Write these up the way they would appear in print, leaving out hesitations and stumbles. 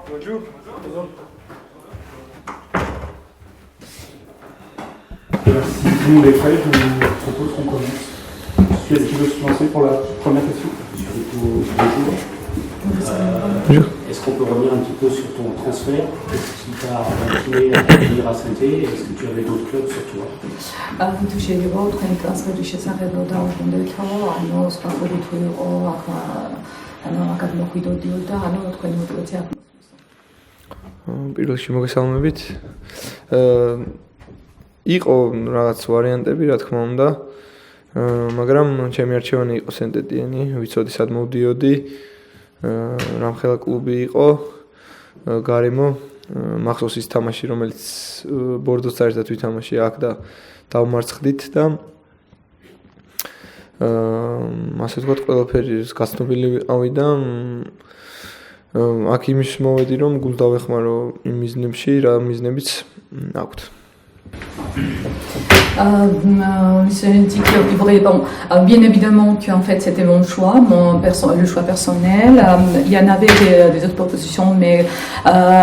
Bonjour. Si tout le monde est prêt, je vous propose qu'on commence. Qui est-ce qui veut se lancer pour la première question? Bonjour. Est-ce qu'on peut revenir un petit peu sur ton transfert? Est-ce qui t'a motivé à venir à Saint-Étienne? Est-ce que tu avais d'autres clubs sur toi? თუ შეიძლება თქვენი ტრანსფერის შესახებ რომ დავუბრუნდეთ, ანუ სხვა კლუბი თუ იყო აქ, ანუ აქ მოხვიდოდიო და ანუ თქვენი мотивация აქვს. პირველში მოგესალმებით. იყო რაღაც ვარიანტები, რა თქმა უნდა, მაგრამ ჩემი არჩევანი იყო სენტეტიენი, ვიცოდი სად მოვდიოდი, რამხელა კლუბი იყო, გარემო, მახსოვს ის თამაში, რომელიც ბორდოს საერთოდ ვითამაში აქ და დავმარცხდით და ასე ვთქვათ, ყველაფერი გაცნობილი ვიყავი და აქ იმის მოვედი, რომ გულს დავეხმარო იმ მიზნებში, რა მიზნებიც აქვთ. Bien évidemment que en fait c'était mon choix, le choix personnel. Il y en avait des autres propositions, mais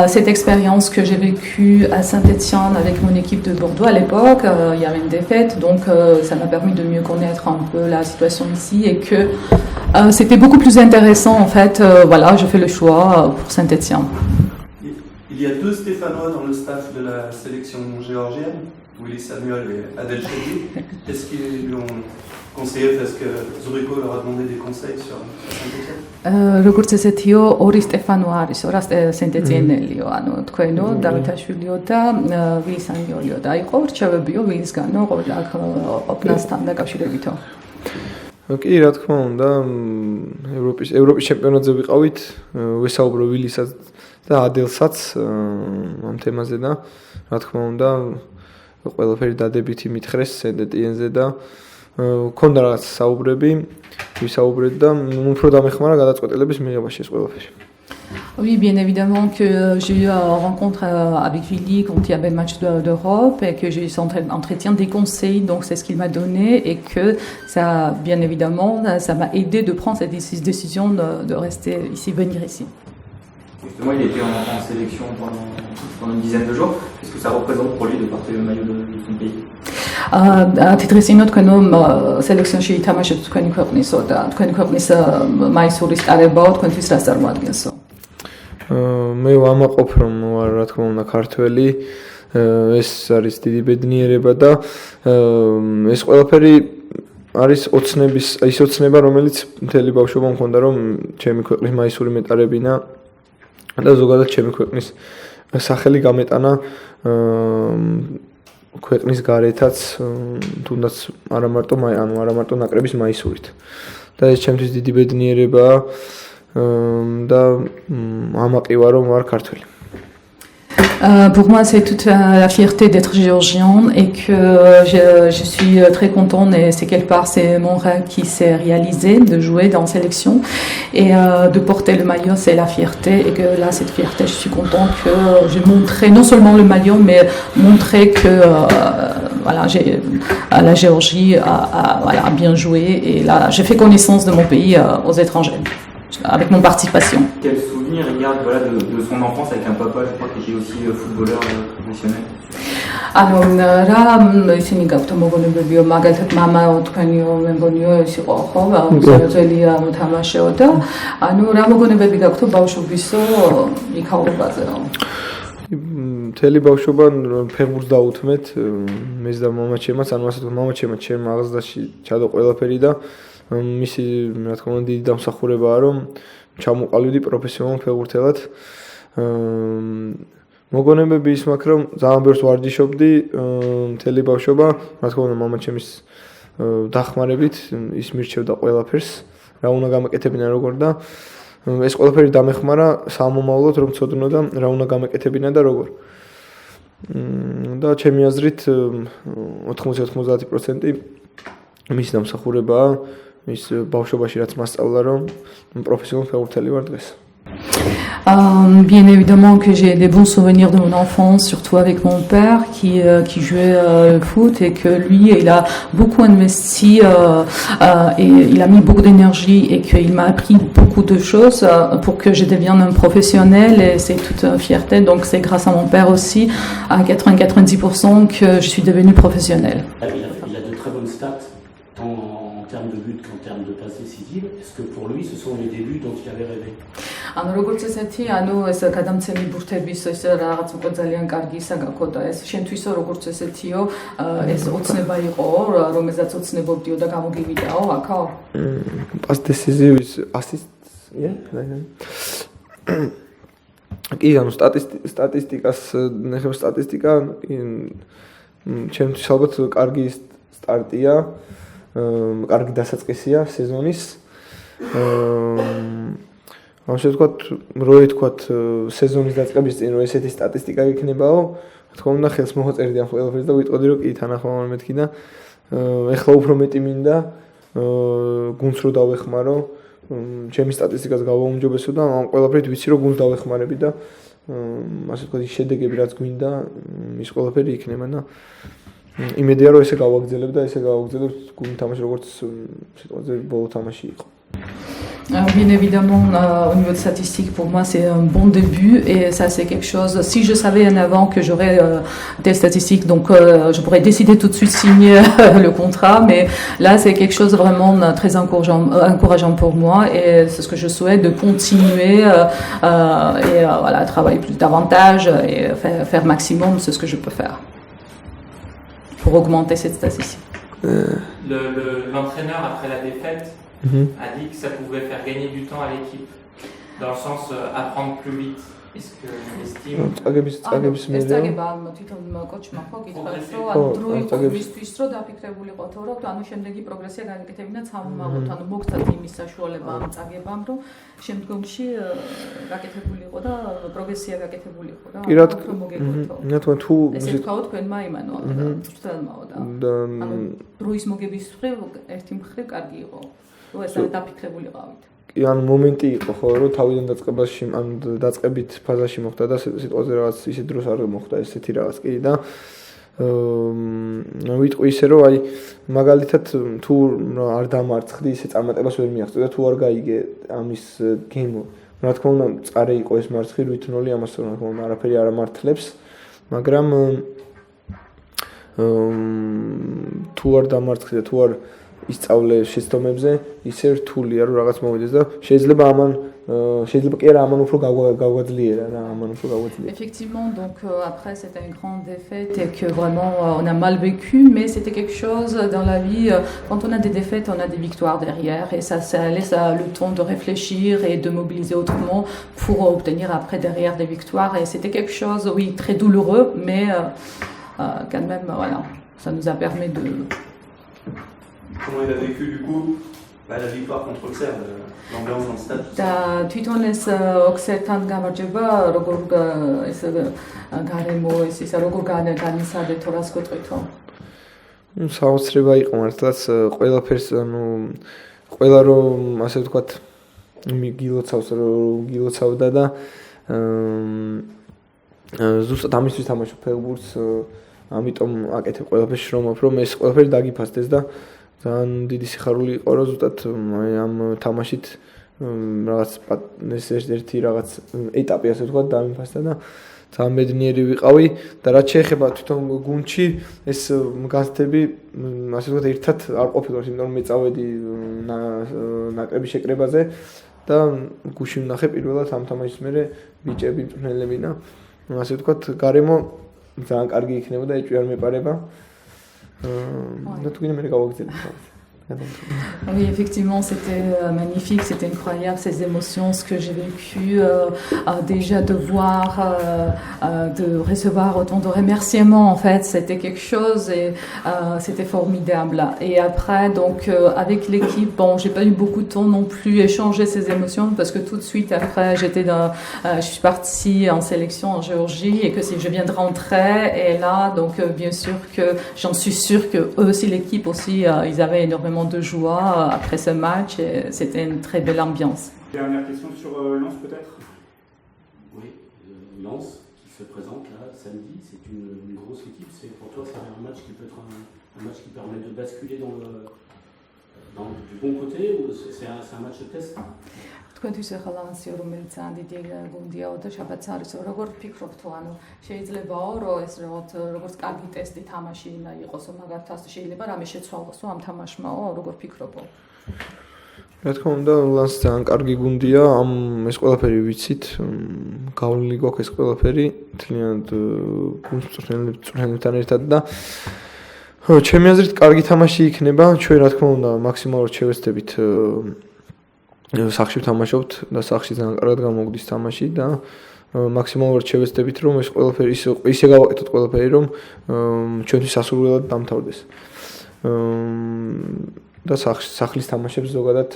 cette expérience que j'ai vécue à Saint-Étienne avec mon équipe de Bordeaux à l'époque, il y avait une défaite, donc ça m'a permis de mieux connaître un peu la situation ici et que c'était beaucoup plus intéressant en fait. Voilà, je fais le choix pour Saint-Étienne. Il y a deux Stéphanois dans le staff de la sélection géorgienne, Willy Samuel et Adel Chedi. Est-ce qu'ils lui ont conseillé, parce que Zurigo leur a demandé des conseils sur Saint-Étienne? როგორც ესეთიო ორი სტეფანო არის, ორა სენტეციენელიო, ანუ თქვენო დავითაშვილიო და ვილი სანგიოლიო და იყო რჩევებიო ვისგანო ყველა ოპნასთან დაკავშირებითო. კი, რა თქმა უნდა, ევროპის ჩემპიონატზე ვიყავით, ვესაუბრო ვილისაც და ადელსაც ამ თემაზე და რა თქმა უნდა, ყველაფერი დადებითი მითხრეს სენტეტიენზე და ქონდა რაღაც საუბრები, ვისაუბრეთ და უფრო დამეხმარა გადაწყვეტილების მიღებაში ეს ყველაფერი. Oui, bien évidemment que j'ai eu une rencontre avec Willy quand il y avait le match d'Europe et que j'ai eu son entretien des conseils, donc c'est ce qu'il m'a donné et que ça, bien évidemment, ça m'a aidé de prendre cette décision de rester ici, venir ici. Justement, il était en sélection pendant une dizaine de jours. Qu'est-ce que ça représente pour lui de porter le maillot de son pays? თითქოსინო თქვენო სელექციაში ითამაშეთ თქვენი ქვეყნისო და თქვენი ქვეყნის მაისურის კარებაო თქვენთვის რას წარმოადგენსო? მე ვამაყობ რომ ვარ რა თქმა უნდა ქართველი, ეს არის დიდი ბედნიერება და ეს ყველაფერი არის ის ოცნება, რომელიც მთელი ბავშვობა მქონდა, რომ ჩემი ქვეყნის მაისური მეტარებინა და ზოგადად ჩემი ქვეყნის სახელი გამეტანა ქვეყნის გარეთაც, თუნდაც არა მარტო ნაკრების მაისურით. და ეს ჩემთვის დიდი ბედნიერებაა და ამაყი ვარ რომ ვარ ქართველი. Pour moi, c'est toute la fierté d'être géorgien et que je suis très contente et c'est quelque part c'est mon rêve qui s'est réalisé de jouer dans la sélection et de porter le maillot, c'est la fierté et que là cette fierté, je suis contente que j'ai montré non seulement le maillot mais montrer que voilà, la Géorgie a bien joué et là j'ai fait connaissance de mon pays aux étrangers avec mon participation. Quel souvenir il garde de son enfance avec un papa, je crois qu'il est aussi footballeur professionnel? ანუ რა ისინი გაქვთ მოგონებებიო, მაგალითად მამა თქვენიო მეგონიო ის იყო ხო, ძველი მოთამაშეო და ანუ რა მოგონებები გაქვთ ბავშვობისო იქაურობაზე? მთელი ბავშვობა ფეხბურთს დაუთმეთ, მეც და მამაჩემაც, ანუ ასე ვთქვათ, მამაჩემა ჩემ აღზრდაში ჩადო ყველაფერი და მისი რა თქმა უნდა დიდი დამსახურებაა რომ ჩამოყალიბდი პროფესიონალ ფეხბურთელად. მოგონებები ის მაქვს რომ ძალიან ბევრს ვარჯიშობდი მთელი ბავშვობა, რა თქმა უნდა მამაჩემის დახმარებით ის მირჩევდა ყველაფერს, რა უნდა გამეკეთებინა როგორ და ეს ყველაფერი დამეხმარა სამომავლოდ რომ ცოდნოდა რა უნდა გამეკეთებინა და როგორ. და ჩემი აზრით 80-90% მის დამსახურებაა მის ბავშვობაში რაც მასწავლა რომ პროფესიონალ ფეხბურთელი ვარ დღეს. Bien évidemment que j'ai des bons souvenirs de mon enfance, surtout avec mon père qui jouait au foot et que lui, il a beaucoup investi et il a mis beaucoup d'énergie et qu'il m'a appris beaucoup beaucoup de choses pour que je devienne un professionnel et c'est toute une fierté. Donc c'est grâce à mon père aussi, à 80-90% que je suis devenue professionnelle. Il a de très bonnes stats, tant en termes de buts qu'en termes de passes décisives. Est-ce que pour lui, ce sont les débuts dont il avait rêvé? ანუ როგორც ესეთი, ანუ ეს გადამცემი ბურთების ეს რაღაც უკვე ძალიან კარგი ისა გაქო და ეს შენთვისო როგორც ესეთიო ეს ოცნება იყო, რომელზეც ოცნებობდიო და გამოგივიდაო აქა? Pass decisive assists, yeah. კი, ანუ სტატისტიკას ნახევ სტატისტიკა ჩემთვის ალბათ კარგი სტარტია, კარგი დასაწყისია სეზონის. ამ შემთხვევით რო ითქვათ სეზონის დაწყების წინ რომ ესეთი სტატისტიკა გექნებაო, თქო უნდა ხელს მოაწერდი ამ ყველაფერს და ვიტყოდი რომ კი თანახმოვანი მეთქი და ეხლა უფრო მეტი მინდა გუნდს რო დავეხმარო, ჩემი სტატისტიკას გავაუმჯობესო და ამ ყველაფერით ვიცი რომ გუნდს დავეხმარები და ასე ვთქვათ შედეგები რაც გვინდა ის ყველაფერი იქნება და იმედია რომ ესე გავაგრძელებ და ესე გავაგრძელებ გუნდ თამაში როგორც სიტყვაზე ბოლო თამაში იყო. Bien évidemment, au niveau de statistique, pour moi, c'est un bon début et ça, c'est quelque chose. Si je savais en avant que j'aurais des statistiques, donc je pourrais décider tout de suite signer le contrat, mais là, c'est quelque chose vraiment très encourageant pour moi et c'est ce que je souhaite de continuer et voilà, travailler davantage et faire maximum, c'est ce que je peux faire pour augmenter cette statistique. L'entraîneur, après la défaite, a dit que ça pouvait faire gagner du temps à l'équipe, dans le sens apprendre plus vite. Est-ce que estime ან მომენტი იყო ხო რომ თავიდან დაწყებაში ან დაწყებით ფაზაში მოხდა და სიტყვაზე რაღაც ისე დროს არ მოხდა ესეთი რაღაც კი და ვიტყვი ისე რომ აი მაგალითად თუ არ დამარცხდი ისე წარმატებას ვერ მიაღწევ და თუ არ გაიგე ამის გემო რა თქმა უნდა წარე იყო ეს მარცხი 8-0 ამას რა თქმა უნდა არაფერი არ ამართლებს მაგრამ თუ არ დამარცხდი და თუ არ ისწავლე შეცდომებზე ისე რთულია რომ რაღაც მოვიდეს და შეიძლება ამან შეიძლება კი არა ამან უფრო გავაძლიერა რა ამან უფრო გავაძლიერა. Effectivement donc après c'était une grande défaite et que vraiment on a mal vécu mais c'était quelque chose dans la vie quand on a des défaites on a des victoires derrière et ça laisse le temps de réfléchir et de mobiliser autrement pour obtenir après derrière des victoires et c'était quelque chose oui très douloureux mais quand même voilà ça nous a permis de. Comment il a vécu du coup la victoire contre Auxerre, l'ambiance dans le stade? და თვითონ ეს ოქსერთან გამარჯვება როგორ ეს გარემო ეს ისა როგორ განისადეთ თუ რას გეტყვითო? საოცრება იყო მართლაც ყველაფერს ანუ ყველა რომ ასე ვთქვათ გილოცავს რომ გილოცავდა და ზუსტად ამისთვის თამაშობ ფეხბურთს ამიტომ აკეთებ ყველაფერს შრომობ რომ ეს ყველაფერი დაგიფასდეს და ძალიან დიდი სიხარული იყო რომ ზუსტად ამ თამაშით რაღაც ეს ერთი რაღაც ეტაპი ასე ვთქვათ დამიფასდა და ძალიან ბედნიერი ვიყავი და რაც შეეხება თვითონ გუნდში ეს მგაზრდები ასე ვთქვათ ერთად არ ყოფილიყო იმიტომ რომ მე წავედი ნაკრების შეკრებაზე და გუში ვნახე პირველად ამ თამაშის მერე ბიჭები მწვრთნელები და ასე ვთქვათ გარემო ძალიან კარგი იქნებოდა ეჭვი არ მეპარება Oui, effectivement, c'était magnifique, c'était incroyable ces émotions, ce que j'ai vécu, déjà de voir, de recevoir autant de remerciements en fait, c'était quelque chose et c'était formidable. Et après, donc avec l'équipe, bon, j'ai pas eu beaucoup de temps non plus échanger ces émotions parce que tout de suite après, je suis partie en sélection en Géorgie et que si je viens de rentrer et là, donc bien sûr que j'en suis sûre que eux aussi l'équipe aussi, ils avaient énormément de joie après ce match et c'était une très belle ambiance. Dernière question sur Lens peut-être? Oui, Lens qui se présente là samedi, c'est une grosse équipe. C'est pour toi c'est un match qui peut être un match qui permet de basculer dans du bon côté ou c'est un match de test? თქვენთვის ახლა ლანსიო რომელიც ძალიან დიდი გუნდია და შაბათს არის როგორ ფიქრობთ თუ ანუ შეიძლებაო რომ ეს როგორც კარგი ტესტი თამაში უნდა იყოსო მაგათაც შეიძლება რამე შეცვალოსო ამ თამაშმაო როგორ ფიქრობო რა თქმა უნდა ლანსი ძალიან კარგი გუნდია ამ ეს ყველაფერი ვიცით გავლილი გვაქვს ეს ყველაფერი თლიანად გუნდს მწვრთნელებთან ერთად და ჩემი აზრით კარგი თამაში იქნება ჩვენ რა თქმა უნდა მაქსიმალურად შევეცდებით სახში ვთამაშობთ და სახში ძალიან კარგად გამოგვდის თამაში და მაქსიმალურად შევეცდებით რომ ეს ყველაფერი ისე გავაკეთოთ ყველაფერი რომ ჩვენთვის სასურველად დამთავრდეს და სახლის თამაშებს ზოგადად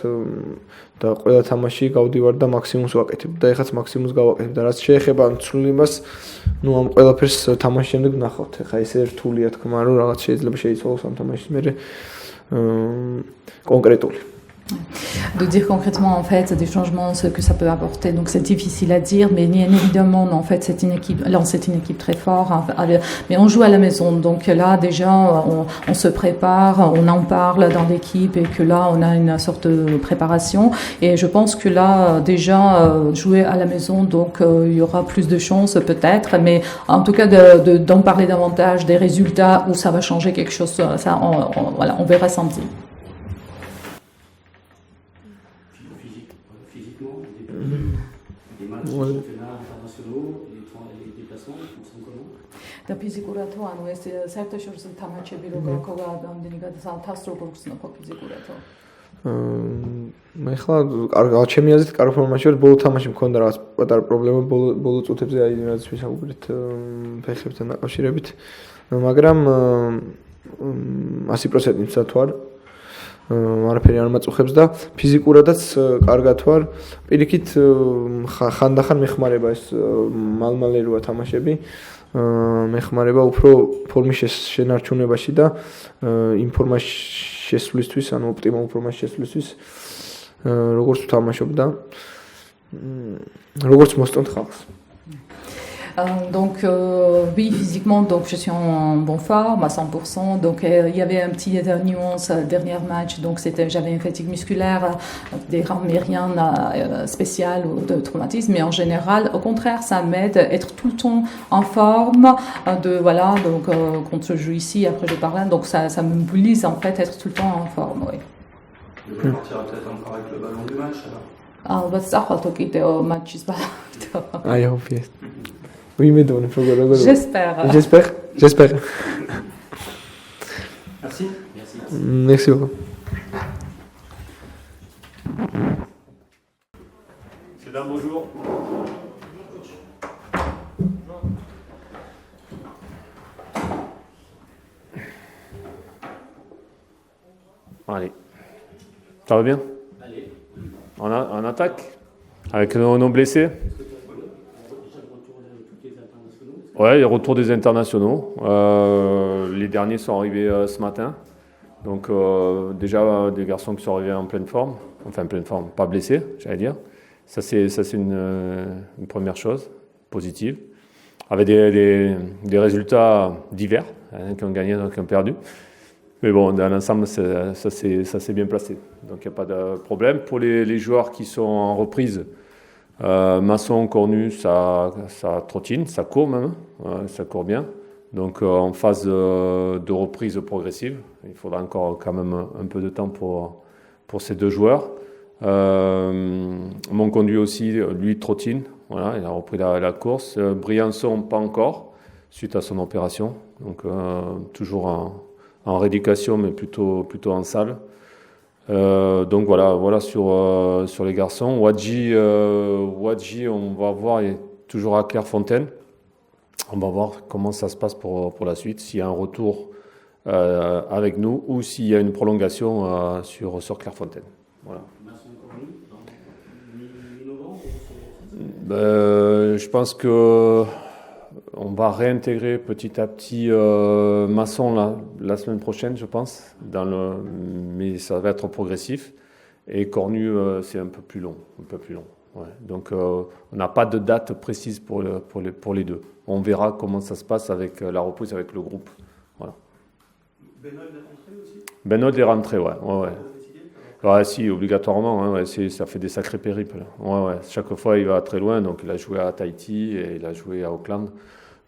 და ყველა თამაში გავდივარ და მაქსიმუმს ვაკეთებ და ეხაც მაქსიმუმს გავაკეთებ და რაც შეეხება ცვლილებას ნუ ამ ყველაფერს თამაშის შემდეგ ვნახავთ ეხა ესე რთულია თქმა რომ რაღაც შეიძლება შეიცვალოს ამ თამაშის მერე concrètement. De dire concrètement en fait des changements, ce que ça peut apporter. Donc c'est difficile à dire, mais bien évidemment en fait c'est une équipe très forte. Mais on joue à la maison, donc là déjà on se prépare, on en parle dans l'équipe et que là on a une sorte de préparation. Et je pense que là déjà jouer à la maison, donc il y aura plus de chances peut-être, mais en tout cas d'en parler davantage des résultats où ça va changer quelque chose. Ça voilà, on verra samedi. Les matchs de championnat internationaux, les déplacements, ils sont comment და ფიზიკურათო ანუ ეს საერთაშორისო თამაშები როგორ ყოლა ამდენი გადასალთას როგორ გსნოფო ფიზიკურათო მე ხლა კარგი ჩემი აზრით კარგი ფორმაში ვარ ბოლო თამაში მქონდა რაღაც პატარა პრობლემა ბოლო წუთებზე აი რაც ვისაუბრეთ ფეხებთან დაკავშირებით მაგრამ 100% მცდად ვარ არაფერი არ მაწუხებს და ფიზიკურადაც კარგად ვარ. პირიქით ხანდახან მეხმარება ეს მალმალეროა თამაშები. მეხმარება უფრო ფორმის შენარჩუნებაში და იმ ფორმაში შესვლისთვის, ანუ ოპტიმალურ ფორმაში შესვლისთვის როგორც ვთამაშობ და როგორც მოსწონთ ხალხს. Donc oui physiquement donc je suis en bonne forme à 100% donc il y avait un petit nuance dernier match donc j'avais une fatigue musculaire mais rien spécial ou de traumatisme mais en général au contraire ça m'aide à être tout le temps en forme de voilà donc quand je joue ici après je parle donc ça me mobilise en fait être tout le temps en forme oui. Tu partira peut-être encore avec le ballon du match alors. Ah bah ça quand tu au match is pas. I hope yes. Oui, mais donc, J'espère. J'espère. Merci. Merci. Merci beaucoup. Mesdames, bonjour. Allez. Ça va bien? Allez. On attaque avec nos blessés. Ouais, les retours des internationaux. Les derniers sont arrivés ce matin. Donc déjà des garçons qui sont arrivés en pleine forme. Enfin pleine forme, pas blessés, j'allais dire. Ça c'est une première chose positive. Avec des résultats divers, qui ont gagné, qui ont perdu. Mais bon, dans l'ensemble, ça s'est bien placé. Donc il n'y a pas de problème. Pour les joueurs qui sont en reprise, Masson, Cornu, ça trottine, ça court même, ça court bien. Donc en phase de reprise progressive, il faudra encore quand même un peu de temps pour ces deux joueurs. Mon conduit aussi, lui trottine, voilà, il a repris la course. Briançon, pas encore, suite à son opération. Donc toujours en rééducation, mais plutôt en salle. Donc voilà sur les garçons. Wadji, on va voir, il est toujours à Clairefontaine. On va voir comment ça se passe pour la suite, s'il y a un retour avec nous ou s'il y a une prolongation sur Clairefontaine. Voilà. Je pense que on va réintégrer petit à petit Masson la semaine prochaine, je pense, mais ça va être progressif. Et Cornu, c'est un peu plus long. Ouais. Donc, on n'a pas de date précise pour les deux. On verra comment ça se passe avec la reprise avec le groupe. Voilà. Benoît est rentré aussi. Benoît est rentré, ouais. Ouais, si, obligatoirement, hein, ouais, ça fait des sacrés périples. Ouais, ouais. Chaque fois, il va très loin. Donc, il a joué à Tahiti et il a joué à Auckland.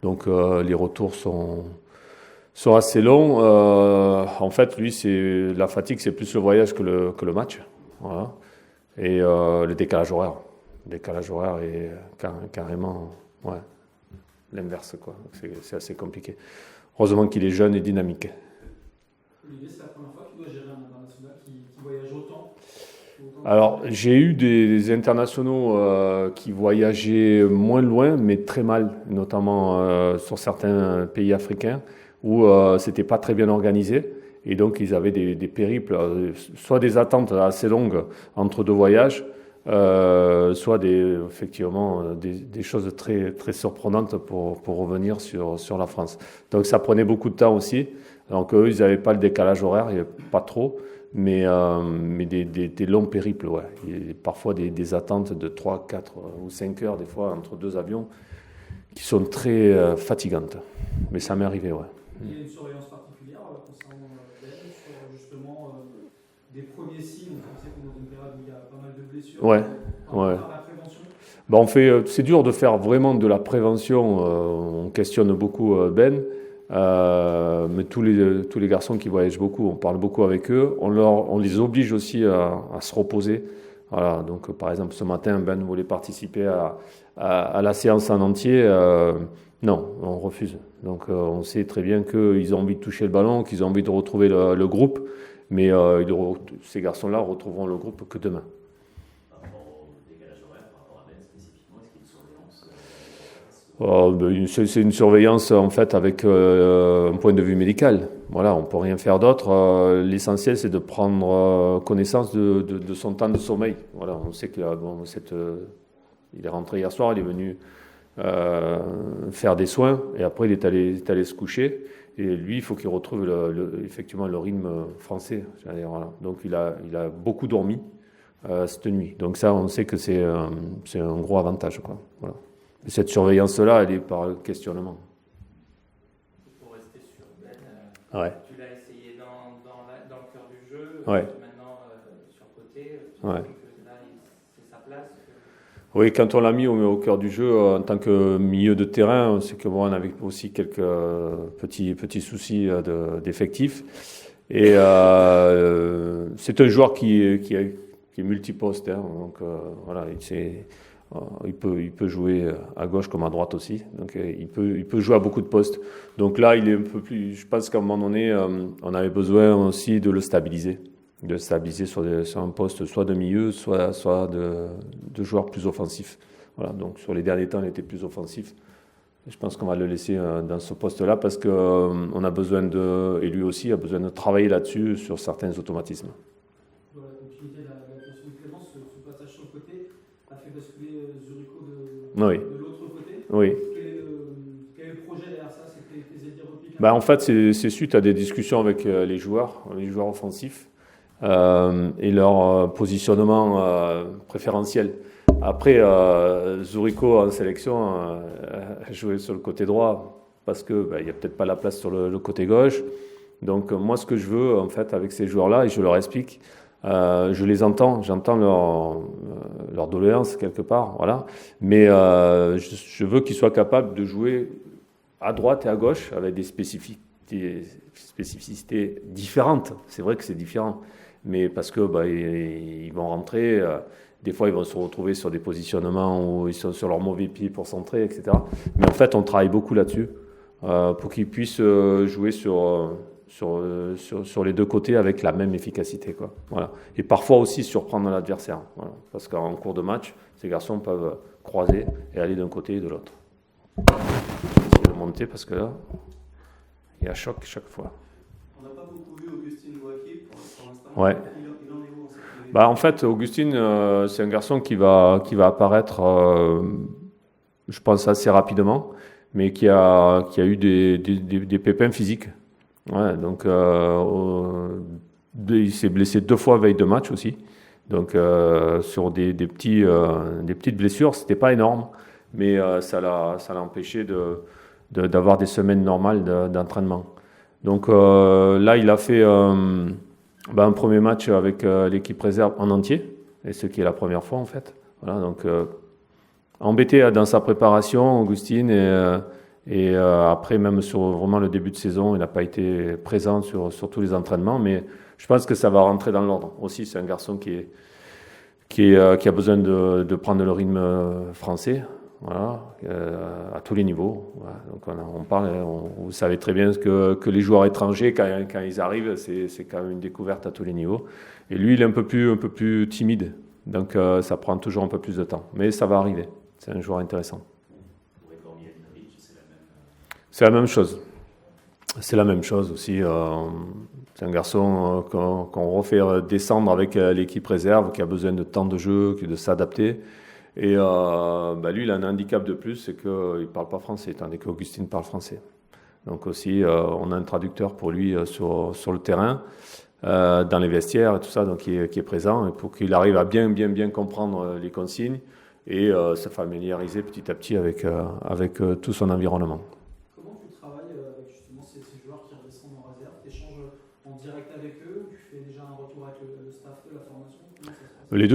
Donc, les retours sont assez longs. En fait, lui, la fatigue, c'est plus le voyage que le match. Voilà. Et le décalage horaire. Le décalage horaire est carrément l'inverse, quoi. C'est assez compliqué. Heureusement qu'il est jeune et dynamique. Olivier, c'est la première fois qu'il doit gérer un international qui voyage autant. Alors, j'ai eu des internationaux qui voyageaient moins loin, mais très mal, notamment sur certains pays africains, où c'était pas très bien organisé. Et donc, ils avaient des périples, soit des attentes assez longues entre deux voyages, soit effectivement des choses très, très surprenantes pour revenir sur la France. Donc, ça prenait beaucoup de temps aussi. Donc, eux, ils n'avaient pas le décalage horaire, il n'y avait pas trop. Mais des longs périples, ouais. Il y a parfois des attentes de 3, 4 ou 5 heures, des fois, entre deux avions, qui sont très fatigantes. Mais ça m'est arrivé, ouais. Il y a une surveillance particulière concernant Ben, sur justement des premiers signes. On sait qu'on est dans une période où il y a pas mal de blessures. Ouais, ouais. ouais. La prévention. Ben, c'est dur de faire vraiment de la prévention. On questionne beaucoup Ben. Mais tous les garçons qui voyagent beaucoup, on parle beaucoup avec eux, on les oblige aussi à se reposer. Voilà, donc par exemple ce matin Ben voulait participer à la séance en entier, non, on refuse. Donc on sait très bien qu'ils ont envie de toucher le ballon, qu'ils ont envie de retrouver le groupe, mais ces garçons-là retrouveront le groupe que demain. C'est une surveillance en fait avec un point de vue médical. Voilà, on peut rien faire d'autre. L'essentiel, c'est de prendre connaissance de son temps de sommeil. Voilà, on sait qu'il il est rentré hier soir, il est venu faire des soins et après il est allé se coucher. Et lui, il faut qu'il retrouve effectivement le rythme français. Voilà. Donc il a beaucoup dormi cette nuit. Donc ça, on sait que c'est un gros avantage, quoi. Voilà. Et cette surveillance-là, elle est par le questionnement. Pour rester sur Ben, Ouais. tu l'as essayé dans le cœur du jeu, Ouais. maintenant sur côté, tu Ouais. trouves que là, c'est sa place. Oui, quand on l'a mis au cœur du jeu en tant que milieu de terrain, c'est que bon, on avait aussi quelques petits soucis d'effectifs. Et c'est un joueur qui est multiposte, hein, donc voilà, il peut jouer à gauche comme à droite aussi, donc il peut jouer à beaucoup de postes. Donc là, il est un peu plus. Je pense qu'à un moment donné, on avait besoin aussi de le stabiliser, sur un poste soit de milieu, soit de joueur plus offensif. Voilà. Donc sur les derniers temps, il était plus offensif. Je pense qu'on va le laisser dans ce poste-là parce que on a besoin et lui aussi a besoin de travailler là-dessus sur certains automatismes. Dans la continuité de la question de Clémence, ce passage sur le côté a fait basculer Zurico de l'autre côté. Oui. Quel est le projet derrière ça? C'était essayer de repiquer. En fait, c'est suite à des discussions avec les joueurs offensifs et leur positionnement préférentiel. Après, Zurico en sélection a joué sur le côté droit parce que il y a peut-être pas la place sur le côté gauche. Donc moi, ce que je veux en fait avec ces joueurs-là, et je leur explique, je les entends, j'entends leur doléance quelque part, voilà. Mais je veux qu'ils soient capables de jouer à droite et à gauche avec des spécificités différentes. C'est vrai que c'est différent, mais parce que ils vont rentrer. Des fois, ils vont se retrouver sur des positionnements où ils sont sur leur mauvais pied pour centrer, etc. Mais en fait, on travaille beaucoup là-dessus pour qu'ils puissent jouer sur les deux côtés avec la même efficacité, quoi. Voilà. Et parfois aussi surprendre l'adversaire. Voilà. Parce qu'en cours de match, ces garçons peuvent croiser et aller d'un côté et de l'autre. Je vais monter parce que là, il y a choc chaque fois. On n'a pas beaucoup vu Augustine Boaki pour l'instant. Ouais. Il en est où en cette En fait, Augustine, c'est un garçon qui va apparaître, je pense, assez rapidement, mais qui a eu des pépins physiques. Ouais, donc, il s'est blessé 2 fois veille de match aussi. Donc, sur des petites blessures, c'était pas énorme, mais ça l'a empêché d'avoir des semaines normales d'entraînement. Donc là, il a fait Un premier match avec l'équipe réserve en entier, et ce qui est la première fois en fait. Voilà, donc embêté dans sa préparation, Augustine, et après même sur vraiment le début de saison, il n'a pas été présent sur tous les entraînements, mais je pense que ça va rentrer dans l'ordre. Aussi, c'est un garçon qui a besoin de prendre le rythme français. Voilà, à tous les niveaux. Voilà. Donc on parle, vous savez très bien que les joueurs étrangers, quand ils arrivent, c'est quand même une découverte à tous les niveaux. Et lui, il est un peu plus timide, donc ça prend toujours un peu plus de temps. Mais ça va arriver. C'est un joueur intéressant. C'est la même chose. C'est la même chose aussi. C'est un garçon qu'on refait descendre avec l'équipe réserve, qui a besoin de temps de jeu, de s'adapter. Et lui, il a un handicap de plus, c'est qu'il ne parle pas français, tandis qu'Augustine parle français. Donc aussi, on a un traducteur pour lui sur le terrain, dans les vestiaires et tout ça, donc qui est présent, et pour qu'il arrive à bien comprendre les consignes et se familiariser petit à petit avec tout son environnement. Comment tu travailles avec justement ces joueurs qui redescendent en réserve? Tu échanges en direct avec eux ou tu fais déjà un retour avec le staff de la formation? Comment ça se passe? Les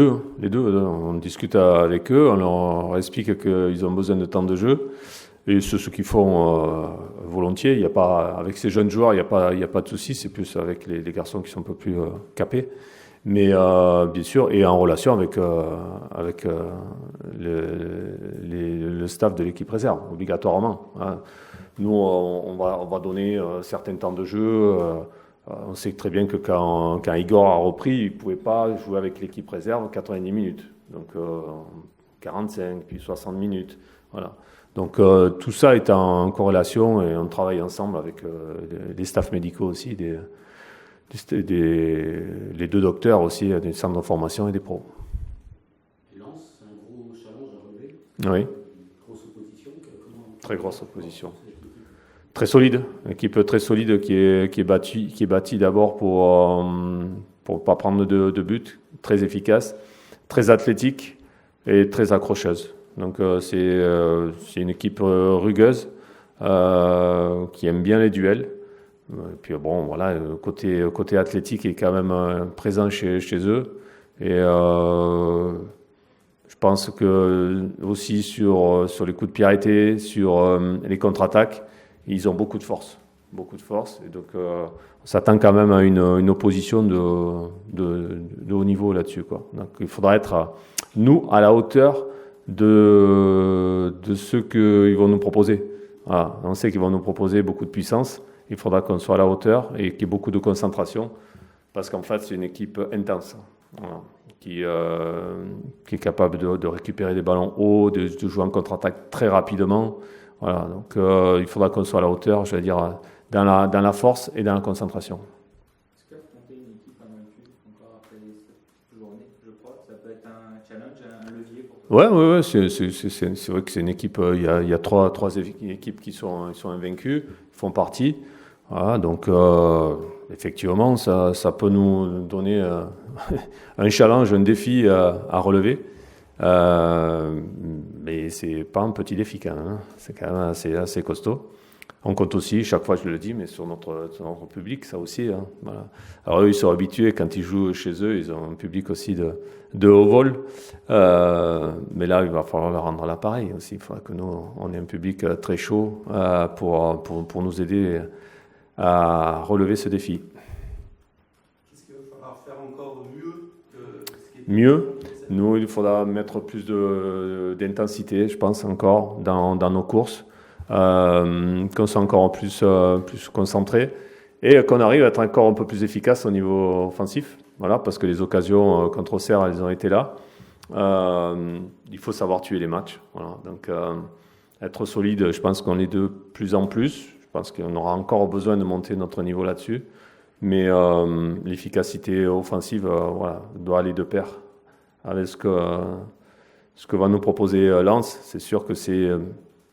deux, on discute avec eux, on leur explique qu'ils ont besoin de temps de jeu, et c'est ce qu'ils font volontiers. Il y a pas, avec ces jeunes joueurs, il n'y a pas de souci, c'est plus avec les garçons qui sont un peu plus capés. Mais bien sûr, et en relation avec le staff de l'équipe réserve, obligatoirement. Hein. Nous, on va donner certains temps de jeu. On sait très bien que quand Igor a repris, il ne pouvait pas jouer avec l'équipe réserve 90 minutes. Donc 45, puis 60 minutes. Voilà. Donc tout ça est en corrélation et on travaille ensemble avec les staffs médicaux aussi, les deux docteurs aussi, des centres de formation et des pros. Et Lens, c'est un gros challenge à relever. Oui. Grosse opposition. Très grosse opposition. Très solide, une équipe très solide qui est bâtie d'abord pour pas prendre de but, très efficace, très athlétique et très accrocheuse. Donc c'est une équipe rugueuse qui aime bien les duels. Et puis bon, voilà, le côté athlétique est quand même présent chez eux. Et je pense que aussi sur les coups de pied arrêtés, sur les contre-attaques, ils ont beaucoup de force. Et donc on s'attend quand même à une opposition de haut niveau là-dessus, quoi. Donc il faudra être nous à la hauteur de ce qu'ils vont nous proposer. Voilà. On sait qu'ils vont nous proposer beaucoup de puissance. Il faudra qu'on soit à la hauteur et qu'il y ait beaucoup de concentration, parce qu'en fait, c'est une équipe intense, voilà, qui est capable de récupérer des ballons hauts, de jouer en contre-attaque très rapidement. Voilà, donc il faudra qu'on soit à la hauteur, je vais dire, dans la force et dans la concentration. Est-ce qu'affronter une équipe invaincue encore après cette journée, je crois, ça peut être un challenge, un levier pour toi? Ouais, c'est vrai que c'est une équipe. Il y a trois équipes qui sont invaincues, font partie. Voilà, donc effectivement, ça peut nous donner un challenge, un défi à relever. Mais c'est pas un petit défi quand même. Hein. C'est quand même assez costaud. On compte aussi, chaque fois je le dis, mais sur notre public, ça aussi. Hein, voilà. Alors eux, ils sont habitués, quand ils jouent chez eux, ils ont un public aussi de haut vol. Mais là, il va falloir leur rendre l'appareil aussi. Il faudra que nous, on ait un public très chaud pour nous aider à relever ce défi. Qu'est-ce qu'il va falloir faire encore mieux que ce qui est Mieux, nous, il faudra mettre plus d'intensité, je pense, encore dans nos courses. Qu'on soit encore plus concentré et qu'on arrive à être encore un peu plus efficace au niveau offensif, voilà, parce que les occasions contre Auxerre, elles ont été là. Il faut savoir tuer les matchs, voilà. Donc être solide, je pense qu'on est de plus en plus. Je pense qu'on aura encore besoin de monter notre niveau là-dessus, mais l'efficacité offensive, voilà, doit aller de pair avec ce que va nous proposer Lens. C'est sûr que c'est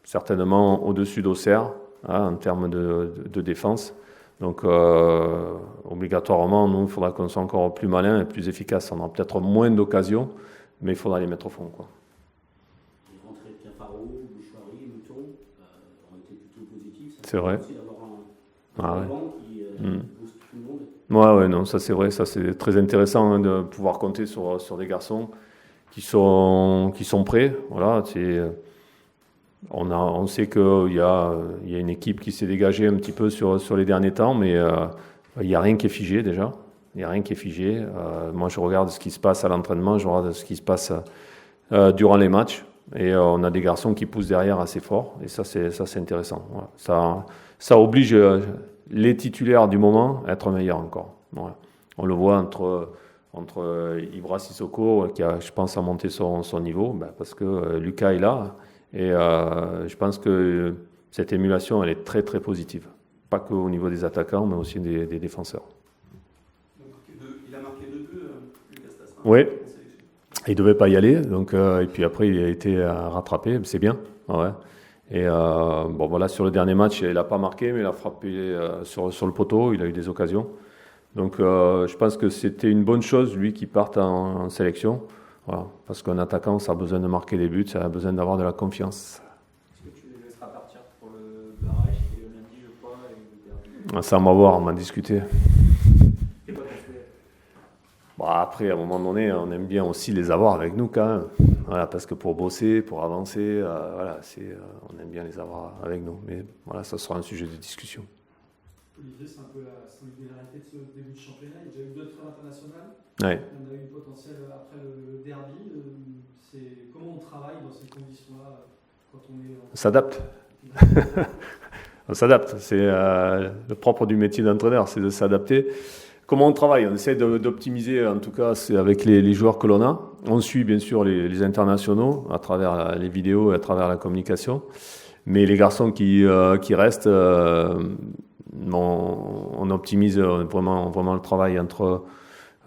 certainement au-dessus d'Auxerre, hein, en termes de défense. Donc, obligatoirement, nous, il faudra qu'on soit encore plus malin et plus efficace. On aura peut-être moins d'occasions, mais il faudra les mettre au fond, quoi. Les rentrées de Cafaro, Bouchari, Mouton ont été plutôt positives. C'est vrai. Aussi d'avoir un banc qui booste tout le monde. Ouais, non, ça c'est vrai, ça c'est très intéressant de pouvoir compter sur des garçons qui sont prêts. Voilà, on sait qu'il y a une équipe qui s'est dégagée un petit peu sur les derniers temps, mais il n'y a rien qui est figé déjà. Il n'y a rien qui est figé. Moi, je regarde ce qui se passe à l'entraînement, je regarde ce qui se passe durant les matchs, et on a des garçons qui poussent derrière assez fort, et ça c'est intéressant. Voilà. Ça oblige les titulaires du moment à être meilleurs encore. Voilà. On le voit entre Ibra Sissoko, qui a, je pense, à monter son niveau, parce que Lucas est là, et je pense que cette émulation, elle est très très positive. Pas qu'au niveau des attaquants, mais aussi des défenseurs. Il a marqué 2 buts, Lucas Tassin. Oui, il ne devait pas y aller, donc, et puis après il a été rattrapé, c'est bien. Ouais. Et bon voilà, sur le dernier match, il n'a pas marqué, mais il a frappé sur le poteau, il a eu des occasions. Donc je pense que c'était une bonne chose, lui, qui parte en sélection. Voilà, parce qu'un attaquant, ça a besoin de marquer des buts, ça a besoin d'avoir de la confiance. Est-ce que tu les laisseras partir pour le barrage qui est le lundi, je crois, et le derby? Ça, on va voir, on va discuter. C'est pas ton souhait. Bon, après, à un moment donné, on aime bien aussi les avoir avec nous quand même. Voilà, parce que pour bosser, pour avancer, voilà, on aime bien les avoir avec nous. Mais voilà, ça sera un sujet de discussion. Olivier, c'est un peu la singularité de ce début de championnat. Il y a déjà eu 2 trêves internationales. Ouais. Il y en a eu une potentielle après le derby. Comment on travaille dans ces conditions-là quand on est On s'adapte. On s'adapte. C'est le propre du métier d'entraîneur, c'est de s'adapter. Comment on travaille? On essaie d'optimiser, en tout cas, c'est avec les joueurs que l'on a. On suit bien sûr les internationaux à travers les vidéos et à travers la communication. Mais les garçons qui restent, on optimise vraiment le travail entre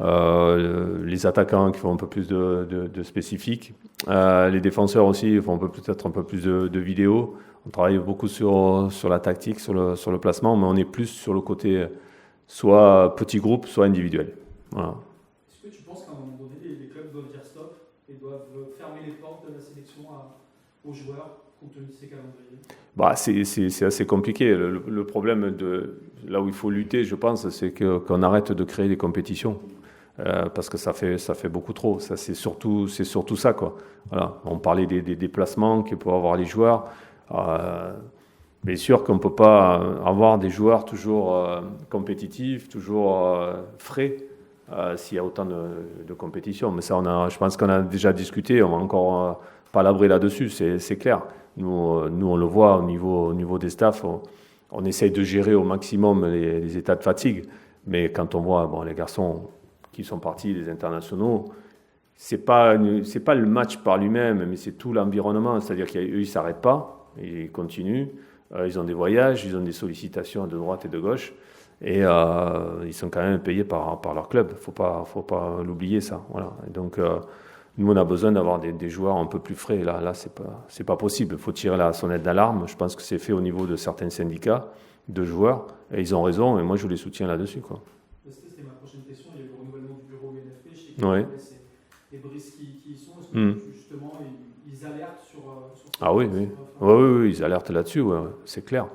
les attaquants qui font un peu plus de spécifique. Les défenseurs aussi font peut-être un peu plus de vidéos. On travaille beaucoup sur la tactique, sur le placement, mais on est plus sur le côté soit petit groupe, soit individuel. Voilà. Est-ce que tu penses qu'à un moment donné, les clubs doivent dire stop et doivent fermer les portes de la sélection aux joueurs compte tenu de ces calendriers? C'est assez compliqué. Le problème là où il faut lutter, je pense, c'est qu'on arrête de créer des compétitions. Parce que ça fait beaucoup trop. Ça, c'est surtout ça, quoi. Voilà. On parlait des déplacements que peuvent avoir les joueurs. Bien sûr qu'on ne peut pas avoir des joueurs toujours compétitifs, toujours frais, s'il y a autant de compétitions. Mais ça, je pense qu'on a déjà discuté, on va encore palabrer là-dessus, c'est clair. Nous, on le voit au niveau des staffs, on essaye de gérer au maximum les états de fatigue. Mais quand on voit les garçons qui sont partis, les internationaux, c'est pas le match par lui-même, mais c'est tout l'environnement. C'est-à-dire qu'eux, ils ne s'arrêtent pas, ils continuent. Ils ont des voyages, ils ont des sollicitations de droite et de gauche, et ils sont quand même payés par leur club. Faut pas l'oublier, ça. Voilà. Et donc nous, on a besoin d'avoir des joueurs un peu plus frais. Là, c'est pas possible. Il faut tirer la sonnette d'alarme. Je pense que c'est fait au niveau de certains syndicats de joueurs, et ils ont raison. Et moi, je les soutiens là-dessus, quoi. C'était ma prochaine question. Il y a eu le renouvellement du bureau UNFP. Je sais Ouais. c'est les Brice qui y sont. Est-ce que justement ils alertent sur Ah oui. Oui, ils alertent là-dessus, ouais, c'est clair.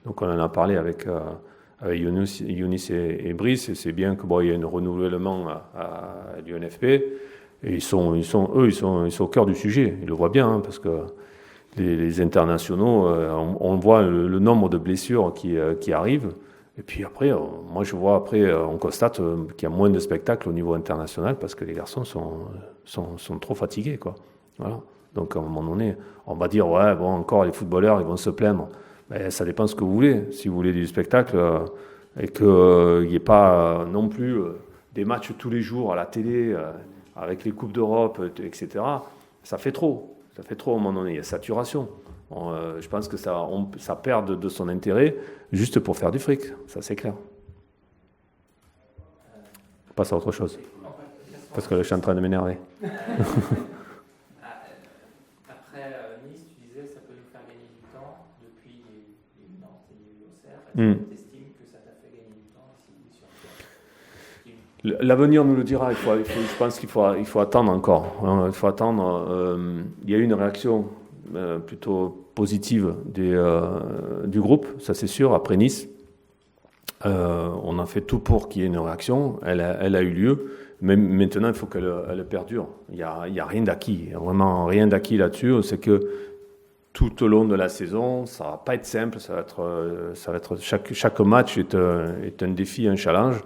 Donc on en a parlé avec Younis et Brice, et c'est bien qu'il y ait un renouvellement à l'UNFP. Et ils sont au cœur du sujet. Ils le voient bien, parce que les internationaux, on voit le nombre de blessures qui arrivent. Et puis après, on constate qu'il y a moins de spectacles au niveau international parce que les garçons sont trop fatigués, quoi. Voilà. Donc à un moment donné, on va dire encore les footballeurs, ils vont se plaindre. Mais ça dépend ce que vous voulez. Si vous voulez du spectacle et qu'il n'y ait pas non plus des matchs tous les jours à la télé avec les coupes d'Europe, etc. Ça fait trop. Ça fait trop à un moment donné. Il y a saturation. Je pense que ça perd de son intérêt juste pour faire du fric. Ça, c'est clair. On passe à autre chose. Parce que là, je suis en train de m'énerver. Que ça t'a fait gagner du temps L'avenir nous le dira. Je pense qu'il faut attendre encore. Il faut attendre. Il y a eu une réaction plutôt positive du groupe, ça c'est sûr, après Nice. On a fait tout pour qu'il y ait une réaction. Elle a eu lieu. Mais maintenant, il faut qu'elle perdure. Il y a rien d'acquis. Il y a vraiment rien d'acquis là-dessus. C'est que tout au long de la saison, ça va pas être simple. Ça va être chaque match est un défi, un challenge.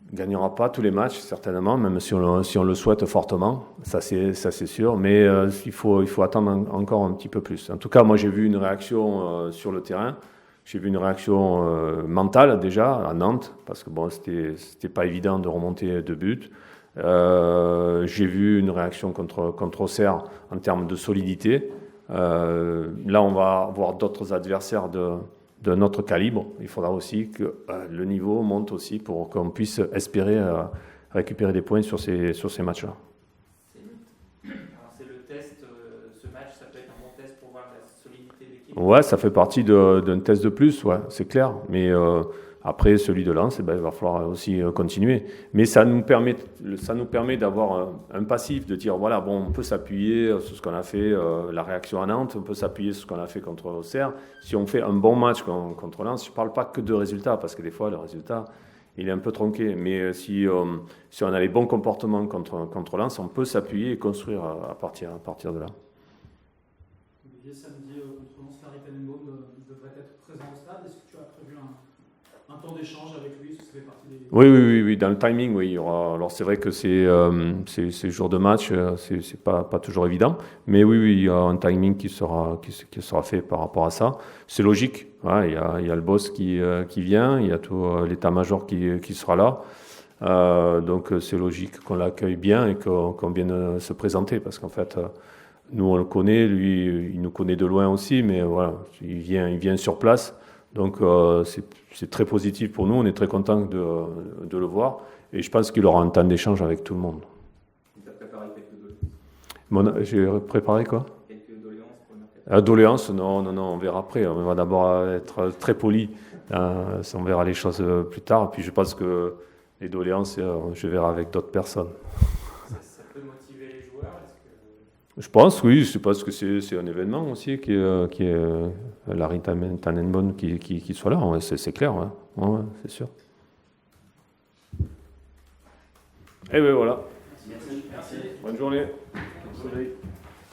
On ne gagnera pas tous les matchs, certainement, même si on le souhaite fortement. Ça, c'est sûr. Mais il faut attendre encore un petit peu plus. En tout cas, moi, j'ai vu une réaction sur le terrain. J'ai vu une réaction mentale déjà à Nantes, parce que bon, c'était pas évident de remonter 2 buts. J'ai vu une réaction contre Auxerre en termes de solidité. Là, on va avoir d'autres adversaires de notre calibre. Il faudra aussi que le niveau monte aussi pour qu'on puisse espérer récupérer des points sur ces matchs-là. C'est le test, ce match, ça peut être un bon test pour voir la solidité de l'équipe. Ouais, ça fait partie d'un test de plus, ouais, c'est clair. Mais après, celui de Lens, il va falloir aussi continuer. Mais ça nous permet d'avoir un passif, de dire, voilà, bon, on peut s'appuyer sur ce qu'on a fait, la réaction à Nantes, on peut s'appuyer sur ce qu'on a fait contre Auxerre. Si on fait un bon match contre Lens, je ne parle pas que de résultats, parce que des fois, le résultat, il est un peu tronqué. Mais si on a les bons comportements contre Lens, on peut s'appuyer et construire à partir de là. Olivier, samedi contre Lens, Larry Tannenbaum devrait être présent au stade. Est-ce que tu as prévu un temps d'échange avec lui? Ça fait partie des... Oui, dans le timing, oui, il y aura. Alors c'est vrai que ces jours de match, c'est pas toujours évident, mais oui, il y a un timing qui sera fait par rapport à ça. C'est logique. Ouais, il y a le boss qui vient, il y a tout l'état-major qui sera là. Donc c'est logique qu'on l'accueille bien et qu'on vienne se présenter, parce qu'en fait, nous on le connaît, lui il nous connaît de loin aussi, mais voilà, il vient sur place. Donc c'est très positif pour nous, on est très content de le voir, et je pense qu'il aura un temps d'échange avec tout le monde. Tu as préparé quelques doléances? J'ai préparé quoi? Quelques doléances pour une Doléances, non, on verra après. On va d'abord être très poli. On verra les choses plus tard. Puis je pense que les doléances, je verrai avec d'autres personnes. Ça peut motiver les joueurs? Je pense, oui. Je pense que c'est un événement aussi qui est Larry Tannenbaum qui soit là. Ouais, c'est clair, ouais, c'est sûr. Et bien voilà. Merci. Bonne journée. Bonne journée.